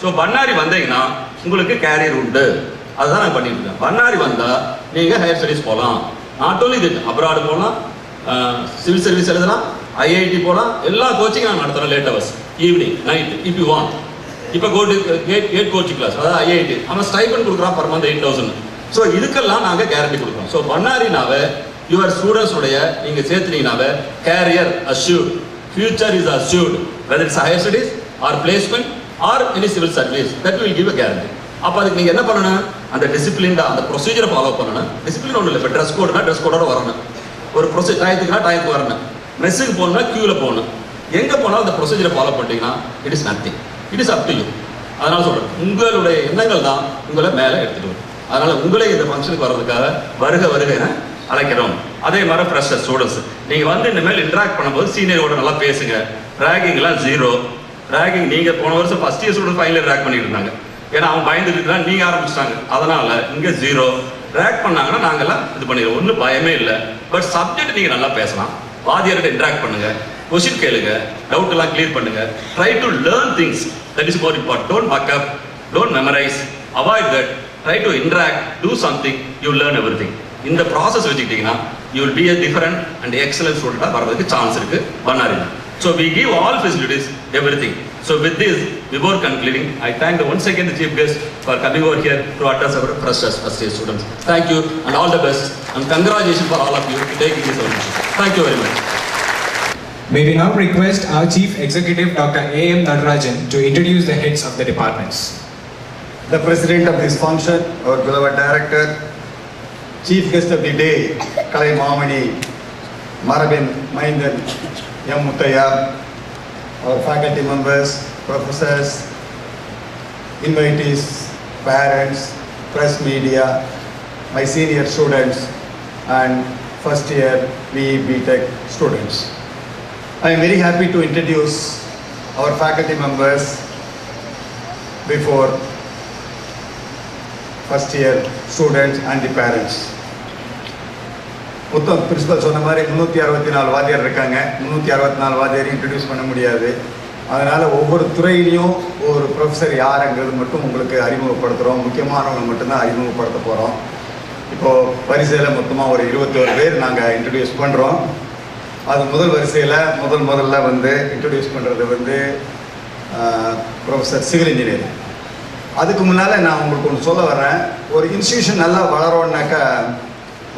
So Bannari வந்தீங்கன்னா உங்களுக்கு carrier உண்டு. அதுதான் நான் பண்ணிட்டு இருக்கேன். பண்ணாரி வந்தால் நீங்கள் ஹையர் ஸ்டடீஸ் போகலாம். நாட் ஓன்லி இது, அப்ராடு போகலாம், சிவில் சர்வீஸ் எழுதலாம், ஐஐடி போகலாம். எல்லா கோச்சிங் நான் நடத்துகிறேன். Late hours, evening, night, if you want. இப்போ கேட் கோச்சிங் கிளாஸ், அதாவது ஐஐடி அவன் ஸ்டைபன் கொடுக்குறான் பர் மந்த் 8,000. ஸோ இதுக்கெல்லாம் நாங்கள் கேரண்டி கொடுக்குறோம். ஸோ பண்ணாரினாவே யுவர் ஸ்டூடெண்ட்ஸுடைய நீங்கள் சேர்த்துனீங்கனாவே career assured, future is assured, whether it's higher studies or placement or any civil service, that will give a guarantee. அப்போ அதுக்கு நீங்கள் என்ன பண்ணணும்? அந்த டிசிப்ளின்டாக அந்த ப்ரொசீஜரை ஃபாலோ பண்ணணும். டிசிப்ளின் ஒன்றும் இல்லை. இப்போ ட்ரெஸ் கோடுனா ட்ரெஸ் கோடோட வரணும். ஒரு டயத்துக்குனா டயத்துக்கு வரணும். மெஸ்ஸுக்கு போகணும்னா க்யூவில் போகணும். எங்கே போனாலும் அந்த ப்ரொசீஜரை ஃபாலோ பண்ணிட்டீங்கன்னா it is nothing. It is up to you. அதனால சொல்கிறேன், உங்களுடைய எண்ணங்கள் தான் உங்களை மேலே எடுத்துகிட்டு வரும். அதனால் உங்களே இந்த ஃபங்க்ஷனுக்கு வர்றதுக்காக வருக அழைக்கிறோம். அதே மாதிரி ஃப்ரெஷர் ஸ்டூடெண்ட்ஸ் நீங்கள் வந்து இனிமேல் இன்ட்ராக்ட் பண்ணும்போது சீனியரோட நல்லா பேசுங்க. ரேகிங்லாம் ஜீரோ. ரேகிங் நீங்கள் போன வருஷம் first year student final year rack பண்ணிட்டு இருந்தாங்க. ஏன்னா அவங்க பயந்துட்டு இருந்தாங்க, நீங்கள் ஆரம்பிச்சிட்டாங்க. அதனால் இங்கே ஜீரோ. ரேக் பண்ணாங்கன்னா நாங்கள்லாம் இது பண்ணிடுவோம். ஒன்றும் பயமே இல்லை. பட் சப்ஜெக்ட் நீங்கள் நல்லா பேசலாம். வாத்தியார்கிட்ட இன்ட்ராக்ட் பண்ணுங்க, கொஸ்டின் கேளுங்க, டவுட் எல்லாம் கிளியர் பண்ணுங்க. Try to learn things, that is more important. Don't mug up, don't memorize, avoid that. Try to interact, do something, you learn everything. இந்த ப்ராசஸ் வச்சுக்கிட்டீங்கன்னா you will be a different and excellent ஸ்டூடெண்டாக வர்றதுக்கு chance இருக்கு பண்ணாரியில். So we give all facilities, everything. So with this, before concluding, I thank once again the chief guest for coming over here to address our freshers first year students. Thank you and all the best, and congratulations for all of you to taking this ownership. Thank you very much. May we now request our Chief Executive Dr. A.M. Nadarajan to introduce the heads of the departments. The President of this function, our beloved Director, Chief Guest of the Day, Kalai Mamani, Marabin Mahindan, M. Muttaya, our faculty members, professors, invitees, parents, press media, my senior students, and first year BE BTech students. I am very happy to introduce our faculty members before first year students and the parents. மொத்தம் principal சொன்ன மாதிரி 364 வாத்தியார் இருக்காங்க. 364 வாத்தியாரையும் introduce பண்ண முடியாது. அதனால் ஒவ்வொரு துறையிலையும் ஒரு ப்ரொஃபஸர் யாருங்கிறது மட்டும் உங்களுக்கு அறிமுகப்படுத்துகிறோம். முக்கியமானவங்க மட்டும்தான் அறிமுகப்படுத்த போகிறோம். இப்போது வரிசையில் மொத்தமாக ஒரு 21 பேர் நாங்கள் இன்ட்ரடியூஸ் பண்ணுறோம். அது முதல் வரிசையில் முதல்ல வந்து இன்ட்ரடியூஸ் பண்ணுறது ப்ரொஃபஸர் சிவில் இன்ஜினியர். அதுக்கு முன்னால் நான் உங்களுக்கு ஒன்று சொல்ல வரேன். ஒரு இன்ஸ்டியூஷன் நல்லா வளரோன்னாக்கா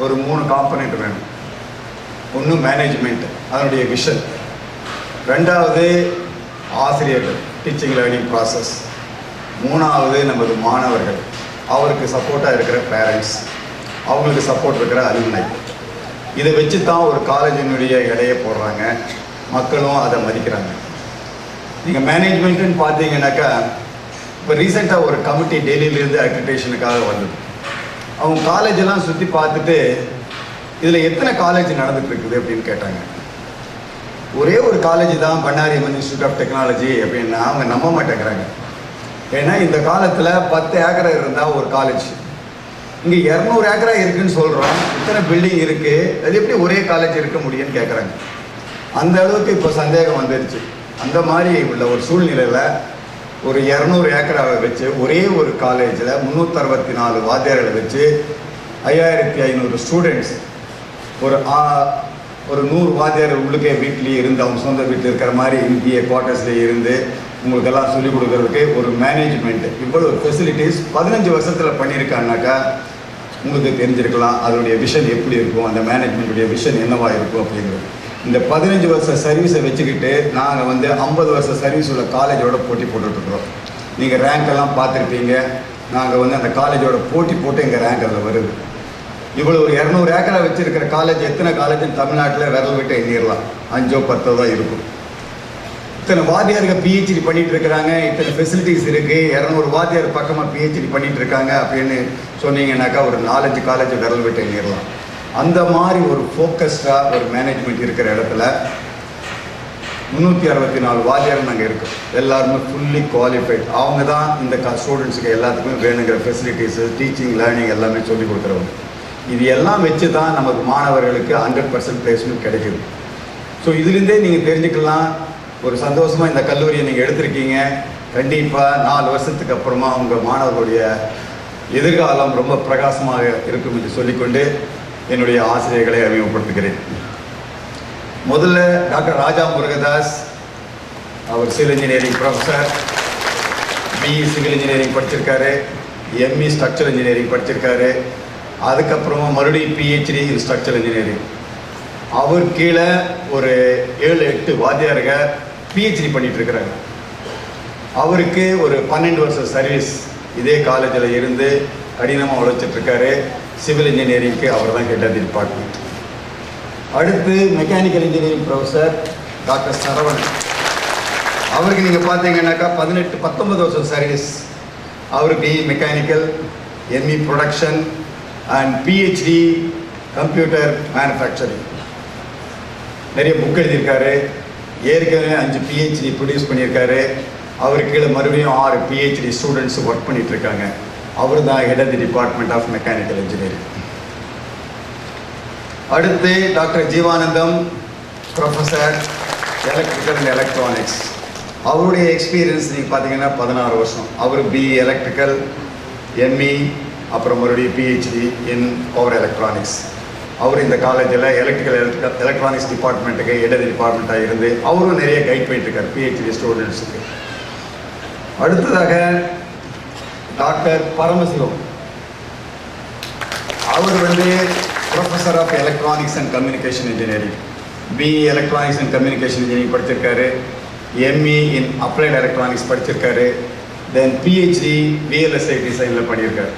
ஒரு 3 காம்பனண்ட் வேணும். ஒன்று மேனேஜ்மெண்ட், அதனுடைய விஷன். ரெண்டாவது ஆசிரியர்கள், டீச்சிங் லேர்னிங் ப்ராசஸ். மூணாவது நமது மாணவர்கள், அவருக்கு சப்போர்ட்டாக இருக்கிற பேரண்ட்ஸ், அவங்களுக்கு சப்போர்ட் இருக்கிற அலுமினை. இதை வச்சு தான் ஒரு காலேஜினுடைய எடையை போடுறாங்க. மக்களும் அதை மதிக்கிறாங்க. நீங்கள் மேனேஜ்மெண்ட்டுன்னு பார்த்தீங்கன்னாக்கா, இப்போ ரீசெண்டாக ஒரு கமிட்டி டெல்லியிலேருந்து அக்ரிடேஷனுக்காக வந்தது. அவங்க காலேஜெல்லாம் சுற்றி பார்த்துட்டு இதில் எத்தனை காலேஜ் நடந்துட்டு இருக்குது அப்படின்னு கேட்டாங்க. ஒரே ஒரு காலேஜ் தான் Bannari Amman institute of technology அப்படின்னா அவங்க நம்ப மாட்டேங்கிறாங்க. ஏன்னா இந்த காலத்தில் 10 ஏக்கரை இருந்தால் ஒரு காலேஜ், இங்கே 200 ஏக்கரா இருக்குதுன்னு சொல்கிறோம். இத்தனை பில்டிங் இருக்குது, அது எப்படி ஒரே காலேஜ் இருக்க முடியும்னு கேட்குறாங்க. அந்த அளவுக்கு இப்போ சந்தேகம் வந்துடுச்சு. அந்த மாதிரி உள்ள ஒரு சூழ்நிலையில் ஒரு 200 ஏக்கராவை வச்சு ஒரே ஒரு காலேஜில் 364 வாத்தியார்களை வச்சு 5500 ஸ்டூடெண்ட்ஸ், ஒரு 100 வாத்தியார் உள்ளுக்கே வீட்லேயே இருந்து அவங்க சொந்த வீட்டில் இருக்கிற மாதிரி இந்திய குவார்ட்டர்ஸ்லேயே இருந்து உங்களுக்கெல்லாம் சொல்லிக் கொடுக்கறதுக்கு ஒரு மேனேஜ்மெண்ட்டு, இவ்வளோ ஃபெசிலிட்டிஸ் 15 வருஷத்தில் பண்ணியிருக்காங்கனாக்கா உங்களுக்கு தெரிஞ்சிருக்கலாம் அதனுடைய விஷன் எப்படி இருக்கும், அந்த மேனேஜ்மெண்ட்டுடைய விஷன் என்னவாக இருக்கும் அப்படிங்கிறது. இந்த 15 வருஷ சர்வீஸை வச்சுக்கிட்டு நாங்கள் 50 வருஷ சர்வீஸ் உள்ள காலேஜோட போட்டி போட்டுட்ருக்குறோம். நீங்கள் ரேங்க்கெல்லாம் பார்த்துருப்பீங்க. நாங்கள் அந்த காலேஜோட போட்டி போட்டு எங்கள் ரேங்க் அதில் வருது. இவ்வளோ ஒரு 200 ஏக்கரை வச்சுருக்கிற காலேஜ் எத்தனை காலேஜ்னு தமிழ்நாட்டில் விரல் விட்டு எண்ணிடலாம். 5 10 தான் இருக்கும். இத்தனை வாத்தியார்கள் பிஹெச்டி பண்ணிகிட்டு இருக்கிறாங்க, இத்தனை ஃபெசிலிட்டிஸ் இருக்குது, 200 வாத்தியார் பக்கமாக பிஹெச்டி பண்ணிகிட்டு இருக்காங்க அப்படின்னு சொன்னீங்கன்னாக்கா ஒரு 4-5 காலேஜ் விரல் விட்டு எண்ணிடலாம். அந்த மாதிரி ஒரு ஃபோக்கஸ்டாக ஒரு மேனேஜ்மெண்ட் இருக்கிற இடத்துல 364 வாத்தியார்கள் நாங்கள் இருக்கோம். எல்லாருமே ஃபுல்லி குவாலிஃபைட். அவங்க தான் இந்த ஸ்டூடெண்ட்ஸுக்கு எல்லாத்துக்குமே வேணுங்கிற ஃபெசிலிட்டிஸு, டீச்சிங் லேர்னிங் எல்லாமே சொல்லிக் கொடுக்குறவங்க. இது எல்லாம் வச்சு தான் நமக்கு மாணவர்களுக்கு 100% பிளேஸ்மெண்ட் கிடைக்குது. ஸோ இதுலேருந்தே நீங்கள் தெரிஞ்சுக்கலாம், ஒரு சந்தோஷமாக இந்த கல்லூரியை நீங்கள் எடுத்திருக்கீங்க, கண்டிப்பாக 4 வருஷத்துக்கு அப்புறமா உங்கள் மாணவர்களுடைய எதிர்காலம் ரொம்ப பிரகாசமாக இருக்கும் என்று சொல்லிக்கொண்டு என்னுடைய ஆசிரியர்களை அறிமுகப்படுத்துகிறேன். முதல்ல டாக்டர் ராஜா முருகதாஸ், அவர் civil engineering professor, BE civil engineering படிச்சிருக்காரு, எம்இ ஸ்ட்ரக்சரல் இன்ஜினியரிங் படிச்சிருக்காரு, அதுக்கப்புறமா மறுபடியும் பிஹெச்டி இன் ஸ்ட்ரக்சரல் இன்ஜினியரிங். அவர் கீழே ஒரு 7-8 வாத்தியாருங்க பிஹெச்டி பண்ணிட்டு இருக்கிறாங்க. அவருக்கு ஒரு 12 வருஷம் சர்வீஸ் இதே காலேஜில் இருந்து கடினமாக உழைச்சிட்ருக்காரு. சிவில் இன்ஜினியரிங்க்கு அவர் தான் ஹெட் ஆஃப் தி டிபார்ட்மெண்ட். அடுத்து mechanical engineering professor doctor Saravanan. அவருக்கு நீங்கள் பார்த்தீங்கன்னாக்கா 18-19 வருஷம் சர்வீஸ். அவர் BE mechanical, ME production and PhD computer manufacturing. நிறைய புக் எழுதியிருக்காரு. ஏற்கனவே 5 பிஹெச்டி ப்ரொடியூஸ் பண்ணியிருக்காரு. அவர் கீழே மறுபடியும் 6 பிஹெச்டி ஸ்டூடெண்ட்ஸ் ஒர்க் பண்ணிட்டு இருக்காங்க. அவர் தான் head of the department of mechanical engineering. அடுத்து doctor Jeevanandam, professor electrical and electronics. அவருடைய எக்ஸ்பீரியன்ஸ் நீங்கள் பார்த்தீங்கன்னா 16 வருஷம். அவர் பிஇ எலக்ட்ரிக்கல், எம்இ, அப்புறம் மறுபடியும் பிஹெச்டி இன் பவர் எலக்ட்ரானிக்ஸ். அவர் இந்த காலேஜில் எலக்ட்ரானிக்ஸ் டிபார்ட்மெண்ட்டுக்கு ஹெட் ஆஃப் தி டிபார்ட்மெண்ட்டாக இருந்து அவரும் நிறைய கைட் பண்ணிட்டுருக்கார் பிஹெச்டி ஸ்டூடெண்ட்ஸுக்கு. அடுத்ததாக டாக்டர் பரமசிவம். அவர் professor of electronics and communication engineering, BE electronics and communication engineering படிச்சிருக்காரு, எம்இ இன் அப்ளைட் எலக்ட்ரானிக்ஸ் படிச்சிருக்காரு, தென் பிஹெச்டி விஎல்எஸ்ஐ டிசைனில் பண்ணியிருக்காரு.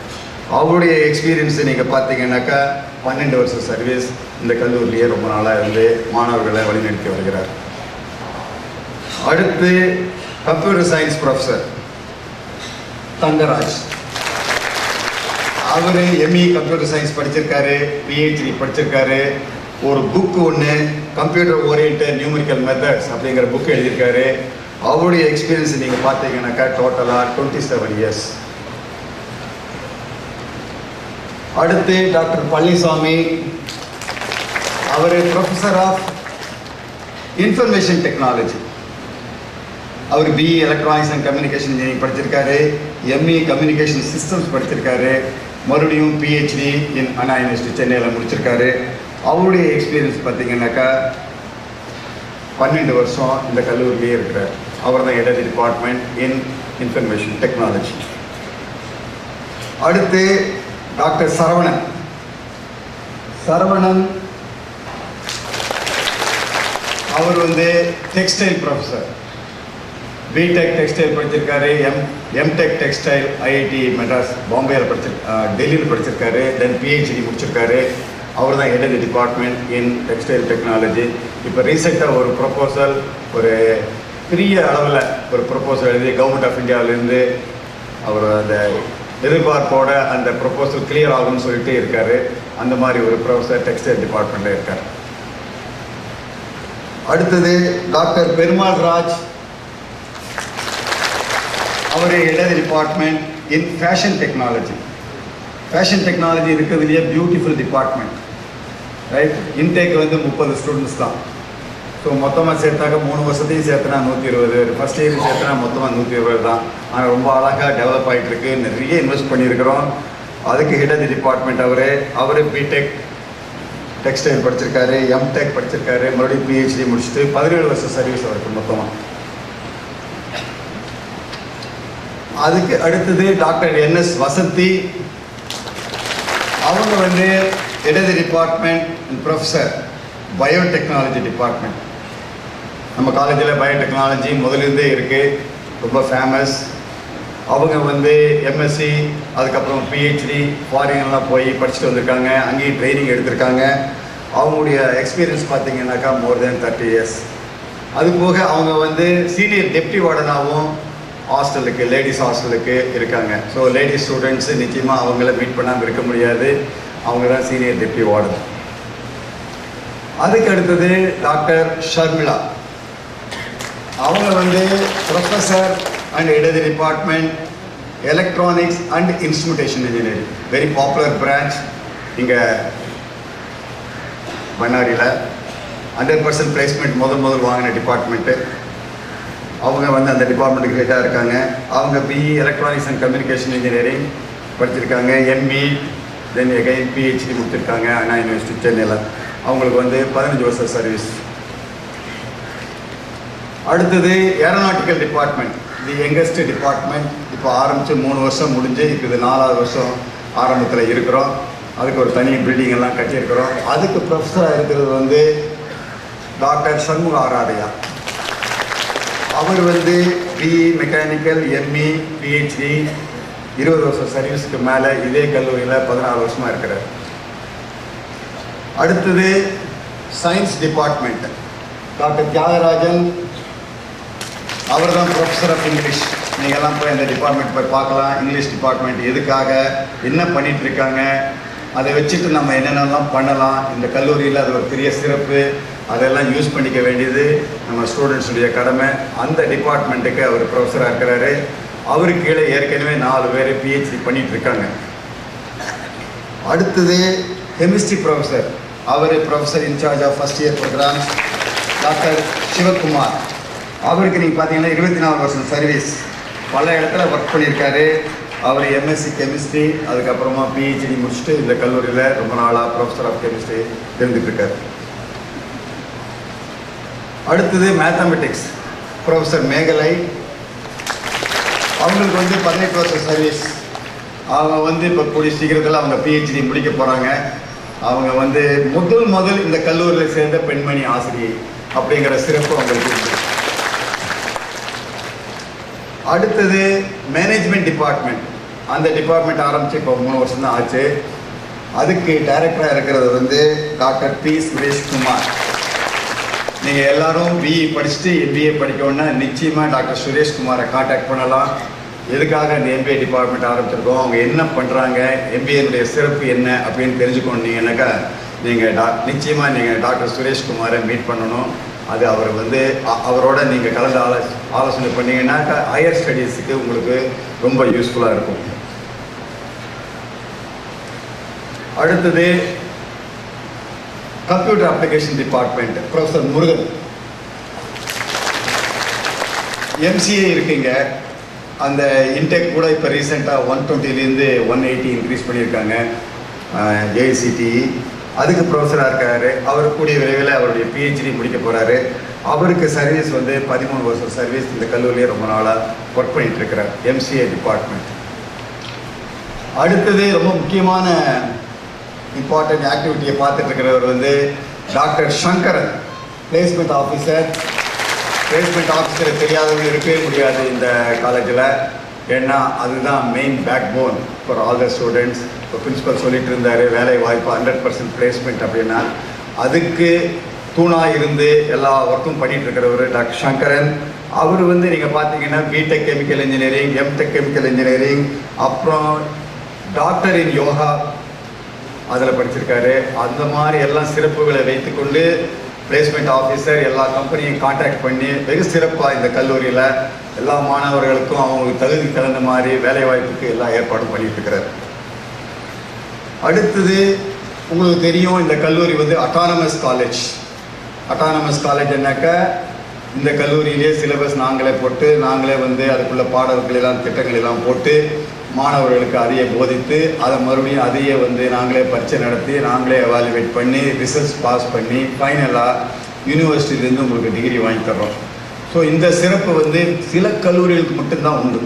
அவருடைய எக்ஸ்பீரியன்ஸை நீங்கள் பார்த்தீங்கன்னாக்கா 12 வருஷம் சர்வீஸ் இந்த கல்லூரிலேயே ரொம்ப நாளாக இருந்து மாணவர்களை வழிநடத்தி வருகிறார். அடுத்து கம்ப்யூட்டர் சயின்ஸ் ப்ரொஃபஸர் தங்கராஜ். அவர் எம்இ கம்ப்யூட்டர் சயின்ஸ் படிச்சிருக்காரு, பிஹெச்டி படிச்சிருக்காரு. ஒரு புக்கு ஒன்று கம்ப்யூட்டர் ஓரியன்டட் நியூமெரிக்கல் மெத்தட்ஸ் அப்படிங்கிற புக் எழுதியிருக்காரு. அவருடைய எக்ஸ்பீரியன்ஸ் நீங்கள் பார்த்தீங்கன்னாக்கா டோட்டலாக 27 இயர்ஸ். அடுத்து டாக்டர் பழனிசாமி. அவர் ப்ரொஃபஸர் ஆஃப் இன்ஃபர்மேஷன் டெக்னாலஜி. அவர் BE electronics and communication engineering படிச்சிருக்காரு, எம்இ கம்யூனிகேஷன் சிஸ்டம்ஸ் படிச்சிருக்காரு, மறுபடியும் பிஹெச்டி இன் அண்ணா யூனிவர்சிட்டி சென்னையில் முடிச்சிருக்காரு. அவருடைய எக்ஸ்பீரியன்ஸ் பார்த்தீங்கன்னாக்கா 12 வருஷம் இந்த கல்லூரிலேயே இருக்கிறார். அவர் தான் head of the department in information technology. அடுத்து டாக்டர் சரவணன். அவர் டெக்ஸ்டைல் ப்ரொஃபஸர், பிடெக் டெக்ஸ்டைல் படிச்சிருக்காரு, எம்டெக் டெக்ஸ்டைல் ஐஐடி மெட்ராஸ் பாம்பேயில் டெல்லியில் படிச்சிருக்காரு, தென் பிஹெச்டி முடிச்சிருக்காரு. அவர் தான் head of the department in textile technology. இப்போ ரீசெண்டாக ஒரு ப்ரொப்போசல், ஒரு பெரிய அளவில் ஒரு ப்ரொப்போசல் எழுதி கவர்மெண்ட் ஆஃப் இந்தியாவிலேருந்து அவர் அந்த எதிர்பார்ப்போட அந்த ப்ரொப்போசல் கிளியர் ஆகும்னு சொல்லிட்டு இருக்காரு. அந்த மாதிரி ஒரு ப்ரொஃபஸர் டெக்ஸ்டைல் டிபார்ட்மெண்ட்டில் இருக்கார். அடுத்தது டாக்டர் பெருமாள் ராஜ். அவர் head of the department in fashion technology. Fashion technology இருக்கிறதுலையே beautiful department, right. Intake 30 students தான். ஸோ மொத்தமாக சேர்த்தாக்க 3 வருஷத்தையும் சேர்த்துனா 120, ஃபஸ்ட் இயர் சேர்த்துனா மொத்தமாக 120 தான். ஆனால் ரொம்ப அழகாக டெவலப் ஆகிட்டு இருக்கு. நிறைய இன்வெஸ்ட் பண்ணியிருக்கிறோம். அதுக்கு ஹெட் ஆஃப் தி டிபார்ட்மெண்ட் அவர் பிடெக் டெக்ஸ்டைல் படிச்சிருக்காரு, எம்டெக் படிச்சிருக்காரு, மறுபடியும் பிஹெச்டி முடிச்சுட்டு 17 வருஷம் சர்வீஸ் அவருக்கு மொத்தமாக. அதுக்கு அடுத்தது டாக்டர் என்எஸ் வசந்தி. அவங்க head of the department professor biotechnology department. நம்ம காலேஜில் பயோடெக்னாலஜி முதலிருந்தே இருக்குது, ரொம்ப ஃபேமஸ். அவங்க எம்எஸ்சி, அதுக்கப்புறம் பிஹெச்டி ஃபாரின்லாம் போய் படிச்சுட்டு வந்திருக்காங்க, அங்கேயும் ட்ரைனிங் எடுத்திருக்காங்க. அவங்களுடைய எக்ஸ்பீரியன்ஸ் பார்த்தீங்கன்னாக்கா மோர் தென் 30 இயர்ஸ். அது போக அவங்க சீனியர் டெப்டி வார்டனாகவும் ஹாஸ்டலுக்கு, லேடிஸ் ஹாஸ்டலுக்கு இருக்காங்க. ஸோ லேடிஸ் ஸ்டூடெண்ட்ஸு நிச்சயமாக அவங்கள மீட் பண்ணாமல் இருக்க முடியாது. அவங்க தான் சீனியர் டெப்டி வார்டன். அதுக்கு அடுத்தது டாக்டர் ஷர்மிளா. அவங்க professor and head of the department electronics and instrumentation engineering, very popular branch இங்கே பண்ணாரியில். 100% பிளேஸ்மெண்ட் முதல் வாங்கின டிபார்ட்மெண்ட்டு. அவங்க வந்து அந்த டிபார்ட்மெண்ட்டுக்கு ஹெட்டாக இருக்காங்க. அவங்க BE electronics and communication engineering படிச்சிருக்காங்க. எம்இ தென் எகைன் பிஹெச்டி முடிச்சிருக்காங்க அண்ணா யூனிவர்சிட்டி சென்னையில். அவங்களுக்கு வந்து 15 வருஷம் சர்வீஸ். அடுத்தது ஏரோநாட்டிக்கல் டிபார்ட்மெண்ட், தி யங்கஸ்ட் டிபார்ட்மெண்ட். இப்போ ஆரம்பித்து 3 வருஷம் முடிஞ்சு இப்போ 4வது வருஷம் ஆரம்பத்தில் இருக்கிறோம். அதுக்கு ஒரு தனி பில்டிங் எல்லாம் கட்டியிருக்கிறோம். அதுக்கு ப்ரொஃபஸராக இருக்கிறது வந்து டாக்டர் சண்முக ஆராதையா. அவர் வந்து பிஇ மெக்கானிக்கல், எம்இ, பிஹெச்டி 20 வருஷம் சர்வீஸுக்கு மேலே இதே கல்லூரியில் 14 வருஷமாக இருக்கிறார். அடுத்தது சயின்ஸ் டிபார்ட்மெண்ட், டாக்டர் தியாகராஜன். அவர் தான் ப்ரொஃபஸர் ஆஃப் இங்கிலீஷ். நீங்கள்லாம் போய் அந்த டிபார்ட்மெண்ட் போய் பார்க்கலாம். இங்கிலீஷ் டிபார்ட்மெண்ட் எதுக்காக, என்ன பண்ணிட்டு இருக்காங்க, அதை வச்சுட்டு நம்ம என்னென்னலாம் பண்ணலாம். இந்த கல்லூரியில் அது ஒரு பெரிய சிறப்பு. அதெல்லாம் யூஸ் பண்ணிக்க வேண்டியது நம்ம ஸ்டூடெண்ட்ஸுடைய கடமை. அந்த டிபார்ட்மெண்ட்டுக்கு அவர் ப்ரொஃபஸராக இருக்கிறாரு. அவருக்கு கீழே ஏற்கனவே 4 பேர் பிஹெச்டி பண்ணிட்டு இருக்காங்க. அடுத்தது கெமிஸ்ட்ரி ப்ரொஃபஸர், அவர் professor incharge of first year programs, doctor Sivakumar. அவருக்கு நீங்கள் பார்த்தீங்கன்னா 24 வருஷம் சர்வீஸ், பல இடத்துல ஒர்க் பண்ணியிருக்காரு. அவர் எம்எஸ்சி கெமிஸ்ட்ரி, அதுக்கப்புறமா பிஹெச்டி முடிச்சுட்டு இந்த கல்லூரியில் ரொம்ப நாளாக ப்ரொஃபஸர் ஆஃப் கெமிஸ்ட்ரி இருந்துட்டு இருக்காரு. அடுத்தது மேத்தமெட்டிக்ஸ், ப்ரொஃபஸர் மேகலை. அவங்களுக்கு வந்து 18 வருஷம் சர்வீஸ். அவங்க வந்து இப்போ கூடிய சீக்கிரத்தில் அவங்க பிஹெச்டி முடிக்க போகிறாங்க. அவங்க வந்து முதல் இந்த கல்லூரியில் சேர்ந்த பெண்மணி ஆசிரியை அப்படிங்கிற சிறப்பு அவங்களுக்கு இருக்கு. அடுத்தது மேனேஜ்மெண்ட் டிபார்ட்மெண்ட். அந்த டிபார்ட்மெண்ட் ஆரம்பித்து இப்போ 3 வருஷம் தான் ஆச்சு. அதுக்கு டைரக்டராக இருக்கிறது வந்து டாக்டர் பி சுரேஷ்குமார். நீங்கள் எல்லாரும் பிஇ படிச்சுட்டு எம்பிஏ படிக்கணுன்னா நிச்சயமாக டாக்டர் சுரேஷ்குமாரை காண்டாக்ட் பண்ணலாம். எதுக்காக இந்த எம்பிஏ டிபார்ட்மெண்ட் ஆரம்பிச்சிருக்கோம், அவங்க என்ன பண்ணுறாங்க, எம்பிஏனுடைய சிறப்பு என்ன அப்படின்னு தெரிஞ்சுக்கொண்டீங்கன்னாக்கா நீங்கள் நிச்சயமாக நீங்கள் டாக்டர் சுரேஷ்குமாரை மீட் பண்ணணும். அது அவர் வந்து அவரோட நீங்கள் கலந்து ஆலோசனை பண்ணிங்கன்னாக்கா ஹையர் ஸ்டடீஸுக்கு உங்களுக்கு ரொம்ப யூஸ்ஃபுல்லாக இருக்கும். அடுத்தது computer application department, professor Murugan. MCA இருக்குங்க. அந்த இன்டெக் கூட இப்போ ரீசெண்டாக 120லேருந்து 180 இன்க்ரீஸ் பண்ணியிருக்காங்க ஏஐசிடிஇ. அதுக்கு ப்ரொஃபஸராக இருக்கார். அவர் கூடிய விரைவில் அவருடைய பிஹெச்டி முடிக்க போகிறாரு. அவருக்கு சர்வீஸ் வந்து 13 வருஷம் சர்வீஸ். இந்த கல்லூரியே ரொம்ப நாளாக ஒர்க் பண்ணிட்டு இருக்கிறார், எம்சிஏ டிபார்ட்மெண்ட். அடுத்தது ரொம்ப முக்கியமான இம்பார்ட்டன்ட் ஆக்டிவிட்டியை பார்த்துட்டு இருக்கிறவர் வந்து doctor Sankaran, placement officer. Placement officer தெரியாதவங்க இருக்கவே முடியாது இந்த காலேஜில். ஏன்னா அதுதான் main backbone for all the students. இப்போ பிரின்ஸிபல் சொல்லிட்டு இருந்தார் வேலை வாய்ப்பு 100% பிளேஸ்மெண்ட் அப்படின்னா அதுக்கு தூணாக இருந்து எல்லா ஒர்க்கும் பண்ணிகிட்டு இருக்கிறவர் டாக்டர் சங்கரன். அவர் வந்து நீங்கள் பார்த்தீங்கன்னா BTech chemical engineering, MTech chemical engineering, அப்புறம் டாக்டர் இன் யோகா அதில் படிச்சிருக்காரு. அந்த மாதிரி எல்லாம் சிறப்புகளை வைத்துக்கொண்டு பிளேஸ்மெண்ட் ஆஃபீஸர் எல்லா கம்பெனியும் கான்டாக்ட் பண்ணி வெகு சிறப்பாக இந்த கல்லூரியில் எல்லா மாணவர்களுக்கும் அவங்களுக்கு தகுதி தகுந்த மாதிரி வேலை வாய்ப்புக்கு எல்லா ஏற்பாடும் பண்ணிட்டு இருக்கிறார். அடுத்தது உங்களுக்கு தெரியும் இந்த கல்லூரி வந்து அட்டானமஸ் காலேஜ். அட்டானமஸ் காலேஜ் என்னக்கா இந்த கல்லூரியிலே சிலபஸ் நாங்களே போட்டு நாங்களே வந்து அதுக்குள்ள பாடல்களெல்லாம் திட்டங்களெல்லாம் போட்டு மாணவர்களுக்கு அதையே போதித்து அதை மறுபடியும் அதையே வந்து நாங்களே பரீட்சை நடத்தி நாங்களே எவாலுவேட் பண்ணி ரிசல்ட்ஸ் பாஸ் பண்ணி ஃபைனலாக யூனிவர்சிட்டியிலேருந்து உங்களுக்கு டிகிரி வாங்கி தர்றோம். ஸோ இந்த சிறப்பு வந்து சில கல்லூரிகளுக்கு மட்டும்தான் உண்டு.